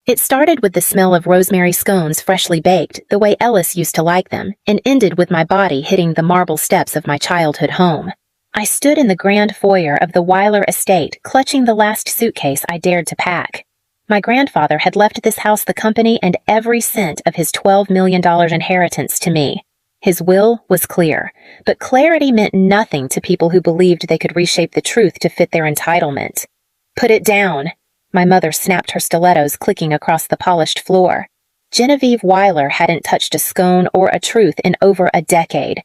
It started with the smell of rosemary scones freshly baked, the way Ellis used to like them, and ended with my body hitting the marble steps of my childhood home. I stood in the grand foyer of the Weiler estate, clutching the last suitcase I dared to pack. My grandfather had left this house the company and every cent of his $12 million inheritance to me. His will was clear, but clarity meant nothing to people who believed they could reshape the truth to fit their entitlement. "Put it down!" My mother snapped her stilettos, clicking across the polished floor. Genevieve Weiler hadn't touched a scone or a truth in over a decade.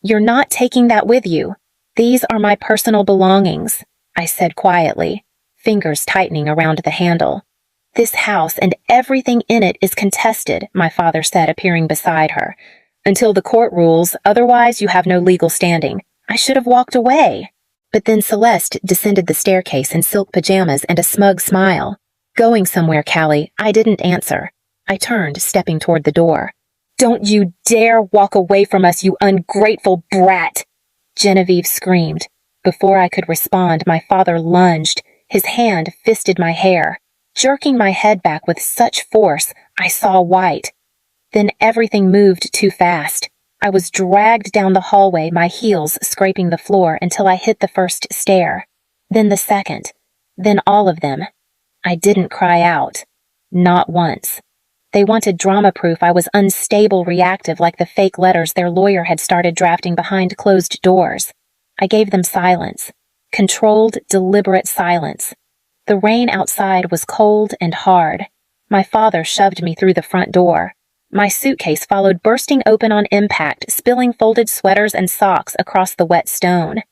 "You're not taking that with you. These are my personal belongings," I said quietly, fingers tightening around the handle. "This house and everything in it is contested," my father said, appearing beside her. "Until the court rules, otherwise you have no legal standing." I should have walked away. But then Celeste descended the staircase in silk pajamas and a smug smile. "Going somewhere, Callie." I didn't answer. I turned, stepping toward the door. "Don't you dare walk away from us, you ungrateful brat!" Genevieve screamed. Before I could respond, my father lunged. His hand fisted my hair. Jerking my head back with such force, I saw white. Then everything moved too fast. I was dragged down the hallway, my heels scraping the floor until I hit the first stair. Then the second. Then all of them. I didn't cry out. Not once. They wanted drama proof I was unstable, reactive, like the fake letters their lawyer had started drafting behind closed doors. I gave them silence. Controlled, deliberate silence. The rain outside was cold and hard. My father shoved me through the front door. My suitcase followed, bursting open on impact, spilling folded sweaters and socks across the wet stone.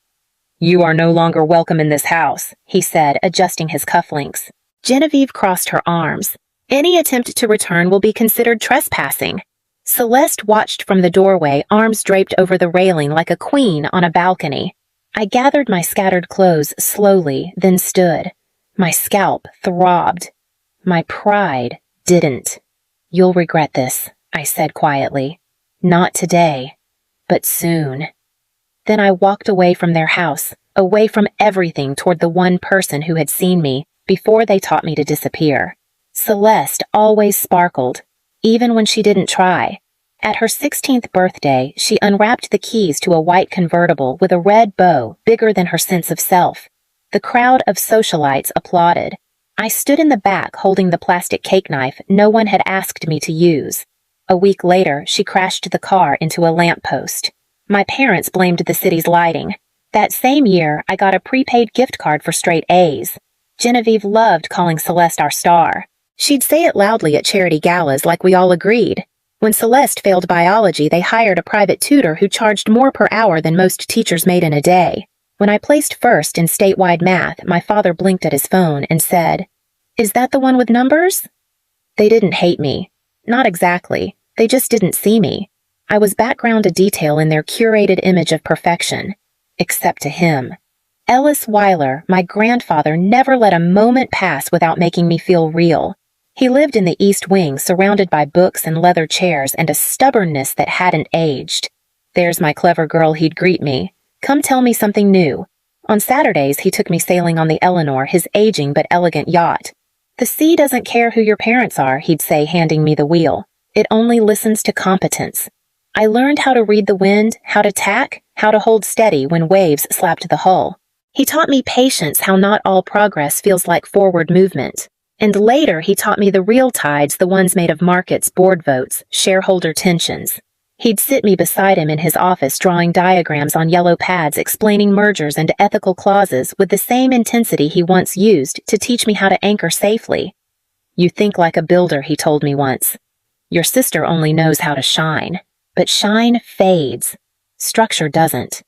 "You are no longer welcome in this house," he said, adjusting his cufflinks. Genevieve crossed her arms. "Any attempt to return will be considered trespassing." Celeste watched from the doorway, arms draped over the railing like a queen on a balcony. I gathered my scattered clothes slowly, then stood. My scalp throbbed. My pride didn't. "You'll regret this," I said quietly. "Not today, but soon." Then I walked away from their house, away from everything, toward the one person who had seen me before they taught me to disappear. Celeste always sparkled, even when she didn't try. At her 16th birthday, she unwrapped the keys to a white convertible with a red bow bigger than her sense of self. The crowd of socialites applauded. I stood in the back holding the plastic cake knife no one had asked me to use. A week later, she crashed the car into a lamppost. My parents blamed the city's lighting. That same year, I got a prepaid gift card for straight A's. Genevieve loved calling Celeste our star. She'd say it loudly at charity galas like we all agreed. When Celeste failed biology, they hired a private tutor who charged more per hour than most teachers made in a day. When I placed first in statewide math, my father blinked at his phone and said, "Is that the one with numbers?" They didn't hate me. Not exactly. They just didn't see me. I was background a detail in their curated image of perfection. Except to him. Ellis Weiler, my grandfather, never let a moment pass without making me feel real. He lived in the East Wing, surrounded by books and leather chairs and a stubbornness that hadn't aged. "There's my clever girl," he'd greet me. "Come tell me something new." On Saturdays, he took me sailing on the Eleanor, his aging but elegant yacht. "The sea doesn't care who your parents are," he'd say, handing me the wheel. "It only listens to competence." I learned how to read the wind, how to tack, how to hold steady when waves slapped the hull. He taught me patience, how not all progress feels like forward movement. And later, he taught me the real tides, the ones made of markets, board votes, shareholder tensions. He'd sit me beside him in his office, drawing diagrams on yellow pads, explaining mergers and ethical clauses with the same intensity he once used to teach me how to anchor safely. "You think like a builder," he told me once. "Your sister only knows how to shine. But shine fades. Structure doesn't."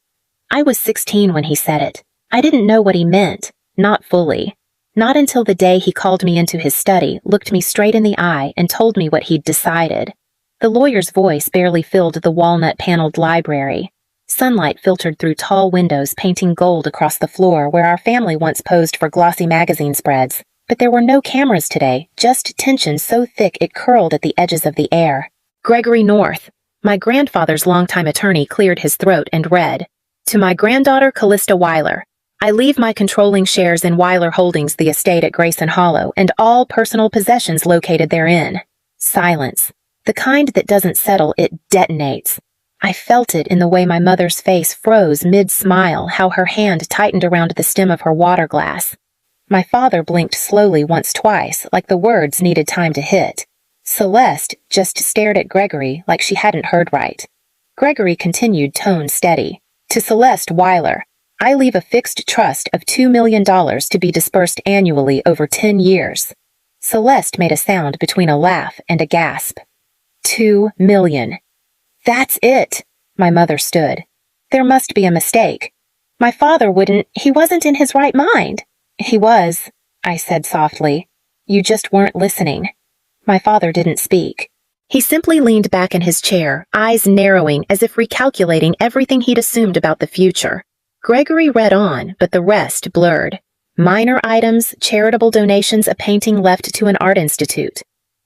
I was 16 when he said it. I didn't know what he meant. Not fully. Not until the day he called me into his study, looked me straight in the eye, and told me what he'd decided. The lawyer's voice barely filled the walnut-paneled library. Sunlight filtered through tall windows, painting gold across the floor where our family once posed for glossy magazine spreads. But there were no cameras today, just tension so thick it curled at the edges of the air. "Gregory North." My grandfather's longtime attorney cleared his throat and read, "To my granddaughter Callista Weiler, I leave my controlling shares in Weiler Holdings, the estate at Grayson Hollow, and all personal possessions located therein. Silence. The kind that doesn't settle, it detonates. I felt it in the way my mother's face froze mid-smile, how her hand tightened around the stem of her water glass. My father blinked slowly once-twice, like the words needed time to hit. Celeste just stared at Gregory like she hadn't heard right. Gregory continued, tone steady. To Celeste Weiler, I leave a fixed trust of $2 million to be dispersed annually over 10 years. Celeste made a sound between a laugh and a gasp. 2 million. That's it. My mother stood. There must be a mistake. My father he wasn't in his right mind. He was, I said softly. You just weren't listening. My father didn't speak. He simply leaned back in his chair, eyes narrowing as if recalculating everything he'd assumed about the future. Gregory read on, but the rest blurred. Minor items, charitable donations, a painting left to an art institute.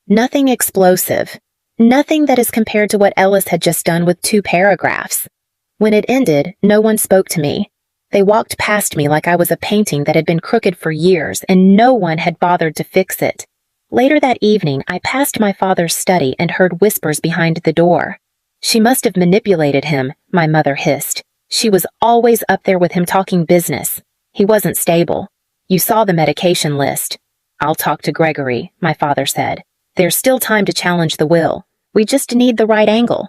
Nothing explosive. Nothing that is compared to what Ellis had just done with 2 paragraphs. When it ended, no one spoke to me. They walked past me like I was a painting that had been crooked for years, and no one had bothered to fix it. Later that evening, I passed my father's study and heard whispers behind the door. She must have manipulated him, my mother hissed. She was always up there with him talking business. He wasn't stable. You saw the medication list. I'll talk to Gregory, my father said. There's still time to challenge the will. We just need the right angle.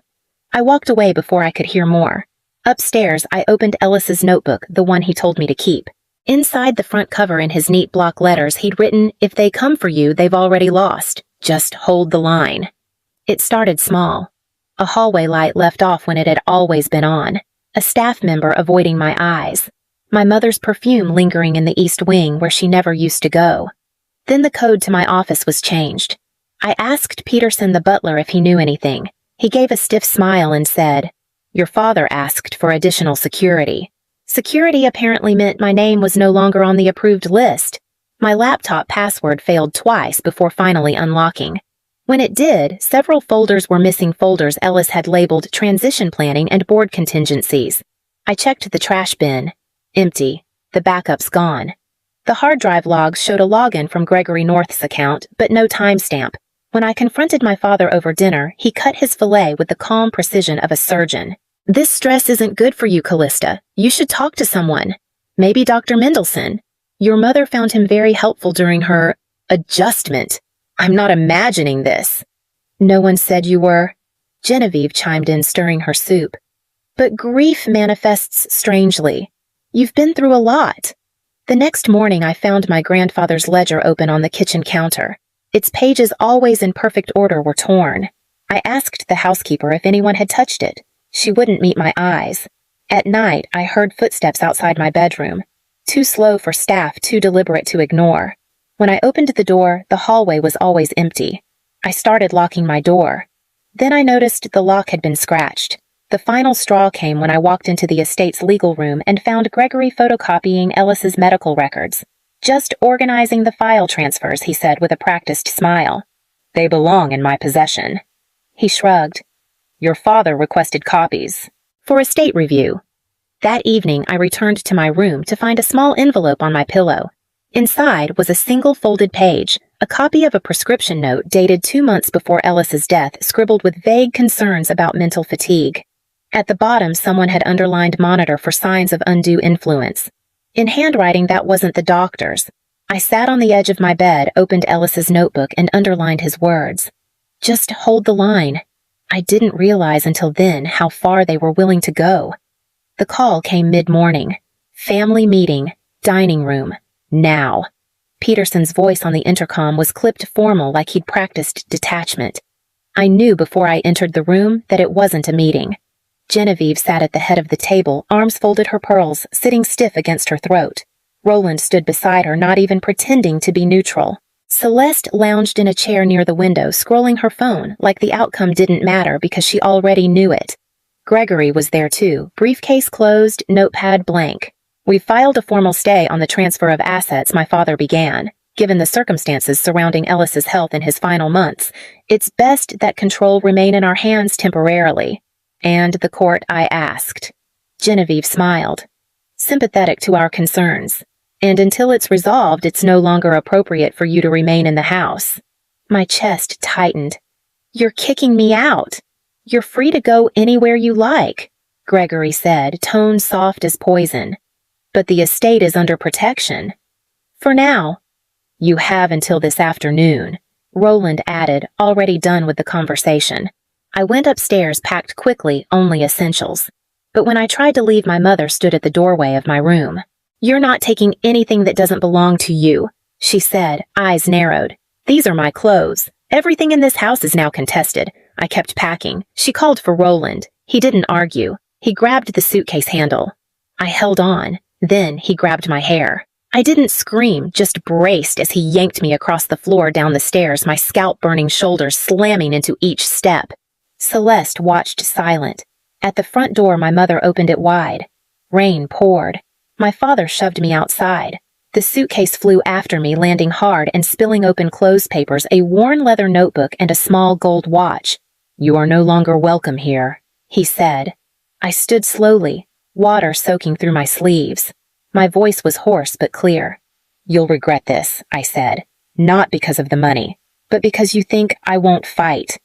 I walked away before I could hear more. Upstairs, I opened Ellis's notebook, the one he told me to keep. Inside the front cover in his neat block letters, he'd written, "If they come for you, they've already lost. Just hold the line." It started small. A hallway light left off when it had always been on. A staff member avoiding my eyes. My mother's perfume lingering in the east wing where she never used to go. Then the code to my office was changed. I asked Peterson the butler if he knew anything. He gave a stiff smile and said, "Your father asked for additional security." Security apparently meant my name was no longer on the approved list. My laptop password failed twice before finally unlocking. When it did, several folders were missing, folders Ellis had labeled transition planning and board contingencies. I checked the trash bin. Empty. The backup's gone. The hard drive logs showed a login from Gregory North's account, but no timestamp. When I confronted my father over dinner, he cut his fillet with the calm precision of a surgeon. "This stress isn't good for you, Callista. You should talk to someone. Maybe Dr. Mendelsohn. Your mother found him very helpful during her adjustment. I'm not imagining this." "No one said you were." Genevieve chimed in, stirring her soup. "But grief manifests strangely. You've been through a lot." The next morning I found my grandfather's ledger open on the kitchen counter. Its pages, always in perfect order, were torn. I asked the housekeeper if anyone had touched it. She wouldn't meet my eyes. At night, I heard footsteps outside my bedroom. Too slow for staff, too deliberate to ignore. When I opened the door, the hallway was always empty. I started locking my door. Then I noticed the lock had been scratched. The final straw came when I walked into the estate's legal room and found Gregory photocopying Ellis's medical records. "Just organizing the file transfers," he said with a practiced smile. "They belong in my possession." He shrugged. "Your father requested copies for estate review." That evening, I returned to my room to find a small envelope on my pillow. Inside was a single folded page, a copy of a prescription note dated 2 months before Ellis's death, scribbled with vague concerns about mental fatigue. At the bottom, someone had underlined "monitor for signs of undue influence." In handwriting that wasn't the doctor's. I sat on the edge of my bed, opened Ellis's notebook, and underlined his words. Just hold the line. I didn't realize until then how far they were willing to go. The call came mid-morning. Family meeting, dining room, now. Peterson's voice on the intercom was clipped formal like he'd practiced detachment. I knew before I entered the room that it wasn't a meeting. Genevieve sat at the head of the table, arms folded, her pearls sitting stiff against her throat. Roland stood beside her, not even pretending to be neutral. Celeste lounged in a chair near the window, scrolling her phone, like the outcome didn't matter because she already knew it. Gregory was there too, briefcase closed, notepad blank. "We filed a formal stay on the transfer of assets," my father began. "Given the circumstances surrounding Ellis's health in his final months, it's best that control remain in our hands temporarily." "And the court?" I asked. Genevieve smiled. sympathetic to our concerns. And until it's resolved, it's no longer appropriate for you to remain in the house." My chest tightened. "You're kicking me out." "You're free to go anywhere you like," Gregory said, tone soft as poison. "But the estate is under protection." "For now." "You have until this afternoon," Roland added, already done with the conversation. I went upstairs, packed quickly, only essentials. But when I tried to leave, my mother stood at the doorway of my room. "You're not taking anything that doesn't belong to you," she said, eyes narrowed. "These are my clothes. Everything in this house is now contested." I kept packing. She called for Roland. He didn't argue. He grabbed the suitcase handle. I held on. Then he grabbed my hair. I didn't scream, just braced as he yanked me across the floor down the stairs, my scalp-burning shoulders slamming into each step. Celeste watched silent. At the front door, my mother opened it wide. Rain poured. My father shoved me outside. The suitcase flew after me, landing hard and spilling open clothes papers, a worn leather notebook, and a small gold watch. "You are no longer welcome here," he said. I stood slowly, water soaking through my sleeves. My voice was hoarse but clear. "You'll regret this," I said. "Not because of the money, but because you think I won't fight."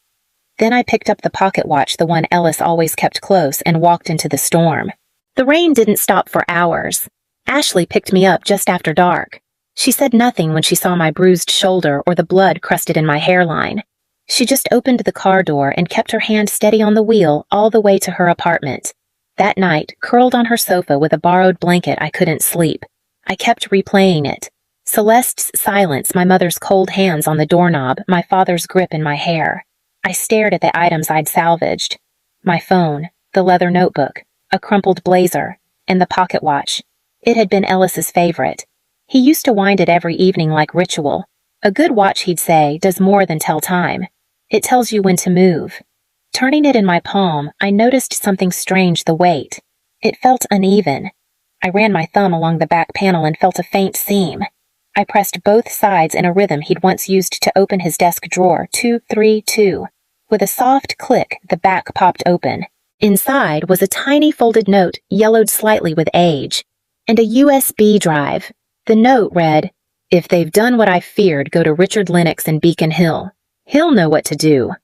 Then I picked up the pocket watch, the one Ellis always kept close, and walked into the storm. The rain didn't stop for hours. Ashley picked me up just after dark. She said nothing when she saw my bruised shoulder or the blood crusted in my hairline. She just opened the car door and kept her hand steady on the wheel all the way to her apartment. That night, curled on her sofa with a borrowed blanket, I couldn't sleep. I kept replaying it. Celeste's silence, my mother's cold hands on the doorknob, my father's grip in my hair. I stared at the items I'd salvaged. My phone, the leather notebook, a crumpled blazer, and the pocket watch. It had been Ellis's favorite. He used to wind it every evening like ritual. A good watch, he'd say, does more than tell time. It tells you when to move. Turning it in my palm, I noticed something strange: the weight. It felt uneven. I ran my thumb along the back panel and felt a faint seam. I pressed both sides in a rhythm he'd once used to open his desk drawer, 232. With a soft click, the back popped open. Inside was a tiny folded note, yellowed slightly with age, and a USB drive. The note read, "If they've done what I feared, go to Richard Lennox in Beacon Hill. He'll know what to do."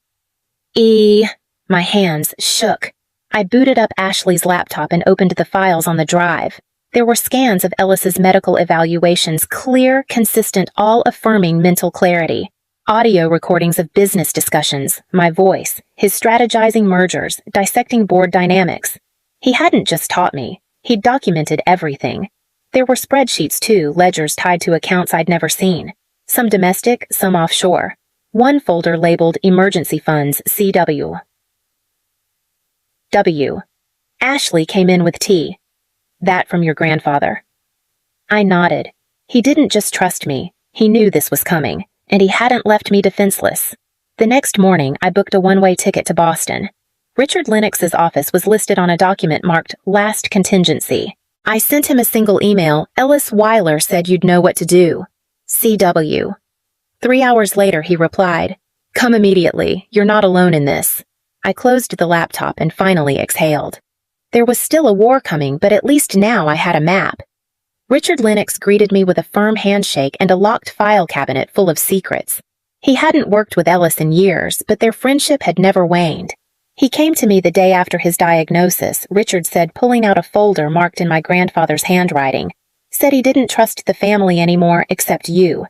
My hands shook. I booted up Ashley's laptop and opened the files on the drive. There were scans of Ellis's medical evaluations, clear, consistent, all-affirming mental clarity. Audio recordings of business discussions, my voice, his strategizing mergers, dissecting board dynamics. He hadn't just taught me. He'd documented everything. There were spreadsheets too, ledgers tied to accounts I'd never seen. Some domestic, some offshore. One folder labeled Emergency Funds, CW. Ashley came in with tea. "That from your grandfather." I nodded. He didn't just trust me. He knew this was coming, and he hadn't left me defenseless. The next morning, I booked a one-way ticket to Boston. Richard Lennox's office was listed on a document marked Last Contingency. I sent him a single email. "Ellis Weiler said you'd know what to do. CW. 3 hours later, he replied, "Come immediately. You're not alone in this." I closed the laptop and finally exhaled. There was still a war coming, but at least now I had a map. Richard Lennox greeted me with a firm handshake and a locked file cabinet full of secrets. He hadn't worked with Ellis in years, but their friendship had never waned. He came to me the day after his diagnosis, Richard said, pulling out a folder marked in my grandfather's handwriting. Said he didn't trust the family anymore except you.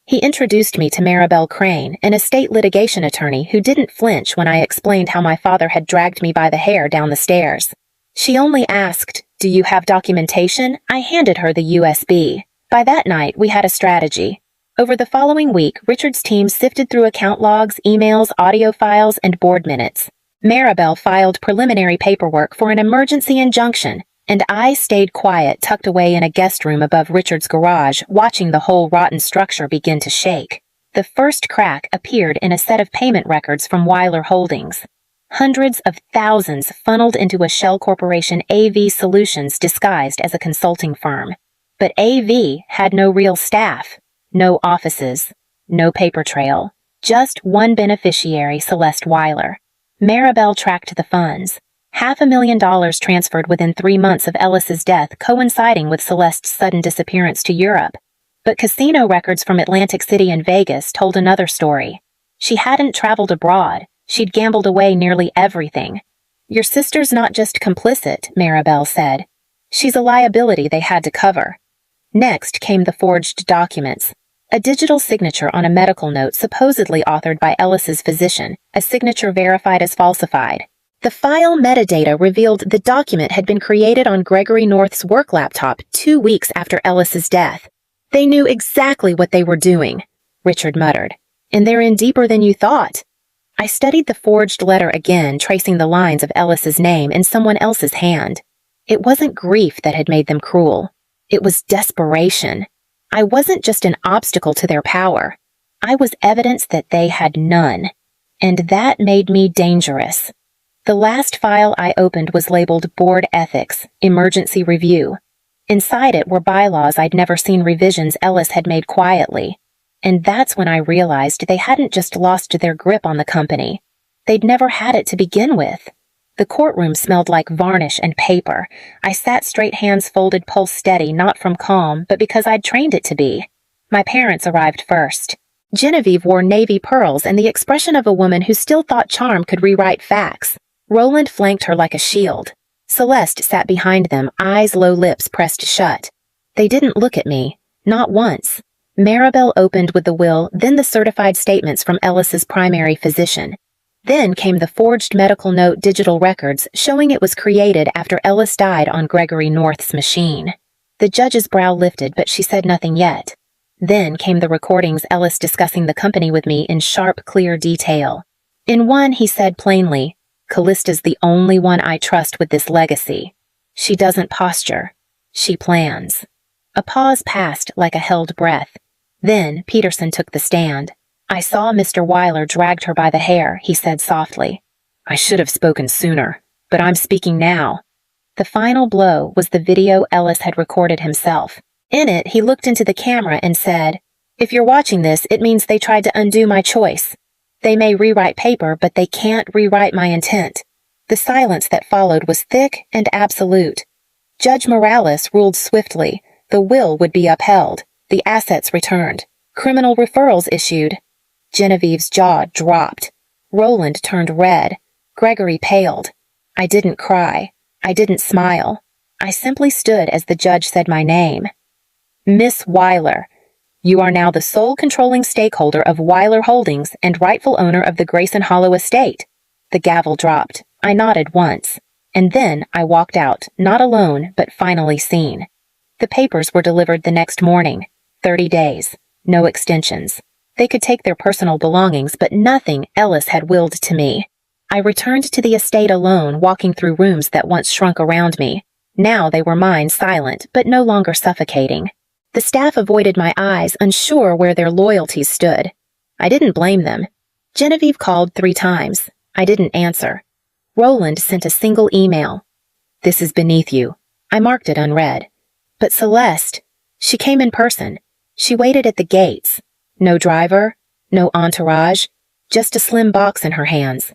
He introduced me to Maribel Crane, an estate litigation attorney who didn't flinch when I explained how my father had dragged me by the hair down the stairs. She only asked, "Do you have documentation?" I handed her the USB. By that night, we had a strategy. Over the following week, Richard's team sifted through account logs, emails, audio files, and board minutes. Maribel filed preliminary paperwork for an emergency injunction, and I stayed quiet, tucked away in a guest room above Richard's garage, watching the whole rotten structure begin to shake. The first crack appeared in a set of payment records from Weiler Holdings. Hundreds of thousands funneled into a shell corporation, AV Solutions, disguised as a consulting firm. But AV had no real staff, no offices, no paper trail, just one beneficiary, Celeste Weiler. Maribel tracked the funds. $500,000 transferred within 3 months of Ellis's death, coinciding with Celeste's sudden disappearance to Europe. But casino records from Atlantic City and Vegas told another story. She hadn't traveled abroad. She'd gambled away nearly everything. "Your sister's not just complicit," Maribel said. "She's a liability they had to cover." Next came the forged documents. A digital signature on a medical note supposedly authored by Ellis's physician, a signature verified as falsified. The file metadata revealed the document had been created on Gregory North's work laptop 2 weeks after Ellis's death. "They knew exactly what they were doing," Richard muttered. "And they're in deeper than you thought." I studied the forged letter again, tracing the lines of Ellis's name in someone else's hand. It wasn't grief that had made them cruel. It was desperation. I wasn't just an obstacle to their power. I was evidence that they had none. And that made me dangerous. The last file I opened was labeled Board Ethics, Emergency Review. Inside it were bylaws I'd never seen, revisions Ellis had made quietly. And that's when I realized they hadn't just lost their grip on the company. They'd never had it to begin with. The courtroom smelled like varnish and paper. I sat straight, hands folded, pulse steady, not from calm, but because I'd trained it to be. My parents arrived first. Genevieve wore navy pearls and the expression of a woman who still thought charm could rewrite facts. Roland flanked her like a shield. Celeste sat behind them, eyes low, lips pressed shut. They didn't look at me. Not once. Maribel opened with the will, then the certified statements from Ellis's primary physician. Then came the forged medical note digital records showing it was created after Ellis died on Gregory North's machine. The judge's brow lifted, but she said nothing yet. Then came the recordings, Ellis discussing the company with me in sharp, clear detail. In one, he said plainly, "Callista's the only one I trust with this legacy. She doesn't posture. She plans." A pause passed like a held breath. Then Peterson took the stand. "I saw Mr. Weiler dragged her by the hair," he said softly. "I should have spoken sooner, but I'm speaking now." The final blow was the video Ellis had recorded himself. In it, he looked into the camera and said, "If you're watching this, it means they tried to undo my choice. They may rewrite paper, but they can't rewrite my intent." The silence that followed was thick and absolute. Judge Morales ruled swiftly. The will would be upheld. The assets returned. Criminal referrals issued. Genevieve's jaw dropped. Roland turned red. Gregory paled. I didn't cry. I didn't smile. I simply stood as the judge said my name. "Miss Weiler, you are now the sole controlling stakeholder of Weiler Holdings and rightful owner of the Grayson Hollow estate." The gavel dropped. I nodded once. And then I walked out, not alone, but finally seen. The papers were delivered the next morning. 30 days. No extensions. They could take their personal belongings, but nothing Ellis had willed to me. I returned to the estate alone, walking through rooms that once shrunk around me. Now they were mine, silent, but no longer suffocating. The staff avoided my eyes, unsure where their loyalties stood. I didn't blame them. Genevieve called 3 times. I didn't answer. Roland sent a single email. "This is beneath you." I marked it unread. But Celeste, she came in person. She waited at the gates. No driver, no entourage, just a slim box in her hands.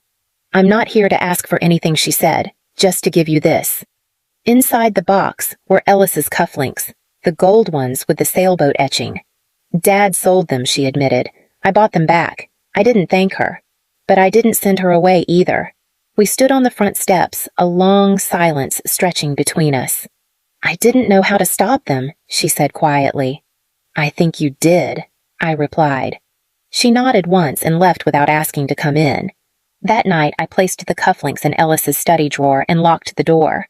"I'm not here to ask for anything," she said, "just to give you this." Inside the box were Ellis's cufflinks, the gold ones with the sailboat etching. "Dad sold them," she admitted. "I bought them back. I didn't thank her. But I didn't send her away either." We stood on the front steps, a long silence stretching between us. "I didn't know how to stop them," she said quietly. "I think you did," I replied. She nodded once and left without asking to come in. That night, I placed the cufflinks in Ellis's study drawer and locked the door.